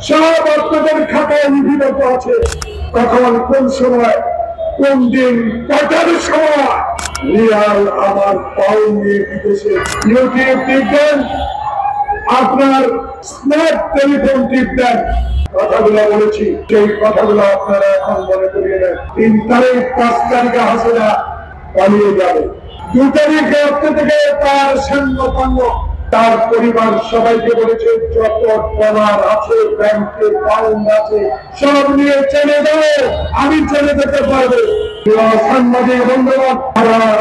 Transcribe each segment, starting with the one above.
সব আপনাদের খাতায় লিপিবদ্ধ আছে। কখন, কোন সময়, কোন দিন, কটার সময় রিয়াল আমার পাও নিয়ে বিদেশে ইউটিউব টিপবেন, আপনার স্মার্ট টেলিফোন টিপবেন। কথাগুলো বলেছি, সেই কথাগুলো আপনারা এখন মনে করিয়ে নেন। 3 তারিখ 5 তারিখে হাসিনা পালিয়ে যাবে। 2 তারিখে আপনি থেকে তার সৈন্য তার পরিবার সবাইকে বলেছে যত ডলার আছে ব্যাংকে, পাউন্ড আছে সব নিয়ে চলে যাও, আমি চলে যেতে পারবো। সাংবাদিক বন্ধুগণ,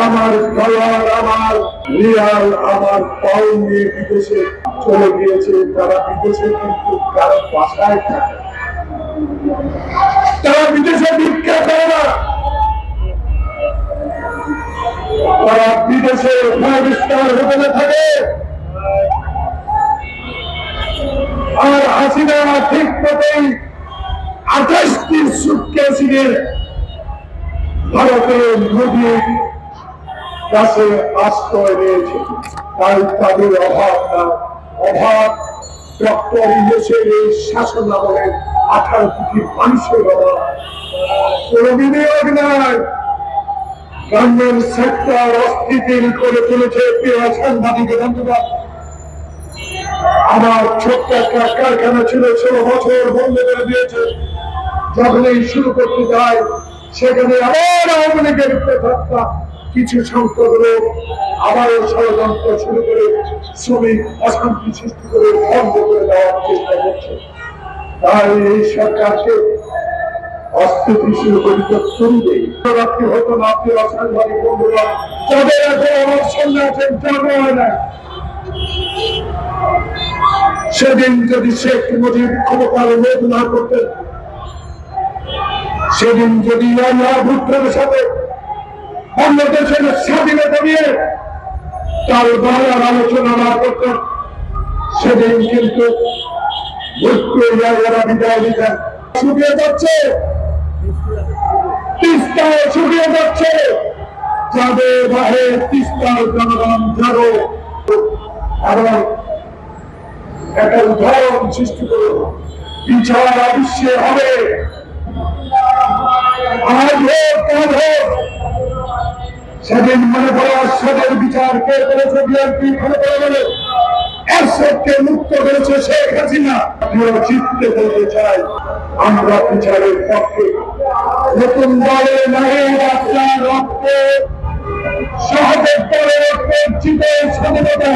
আমার ডলার, আমার রিয়াল, আমার পাউন্ড নিয়ে বিদেশে চলে গিয়েছে। তারা বিদেশে কিন্তু কারো বাসায় থাকে, তারা বিদেশে ভিক্ষা করে না, তারা বিদেশে 5 স্টার হোটেলে থাকে। আর হাসিনা ঠিক মতোই 28টি সুটকেস নিয়ে ভারতের নদীর কাছে আশ্রয় নিয়েছে। তাই তাদের অভাব না, অভাব ডক্টর ইউনূসের এই শাসন আমলে 18 কোটি মানুষের অভাব। কোন বিনিয়োগ নাই, গার্মেন্ট সেক্টর অস্থিতিশীল করে তুলেছে। প্রিয় সাংবাদিক বন্ধুরা, আমার ছোট্ট একটা কারখানা ছিল, 16 বছর বন্ধ করে দিয়েছে। যখনই শুরু করতে যায় সেখানে আবার আওয়ামী লীগের থাকা কিছু সংখ্যক লোক আবারও ষড়যন্ত্র শুরু করে শ্রমিক অশান্তি সৃষ্টি করে বন্ধ করে দেওয়ার চেষ্টা করছে। তাই এই সরকারকে অস্থিতিশীল করতে চলবেই। রাত্রি হতো না। প্রিয় সাংবাদিক বন্ধুরা, যাদের এখন আমার সামনে আছেন জানা হয় না, সেদিন যদি শেখ মুজিব ক্ষমতার লোভ না করতেন, সেদিন যদি ভুট্টোর সাথে বাংলাদেশের স্বাধীনতা নিয়ে তার বাংলার আলোচনা না করতেন, সেদিন কিন্তু ভুট্টো বিদায় দিতেন। শুকিয়ে যাচ্ছে, তিস্তাও শুকিয়ে যাচ্ছে। যাদের বাহে তিস্তার জনগণ ঝাড়ো এবং একটা উদাহরণ সৃষ্টি করো, বিচার বিশ্বে হবে। আজ হোক কাল হোক, সেদিন মনে পড়ে আসাদের বিচার কে করেছে? বিএনপি ক্ষমতা বলে এরশাদকে মুক্ত করেছে শেখ হাসিনা। চিত্তে বলতে চাই, আমরা বিচারের পক্ষে। নতুন দলে নারী আপনার রক্তে সহযোগ করে রক্তের চিতে স্বাধীনতা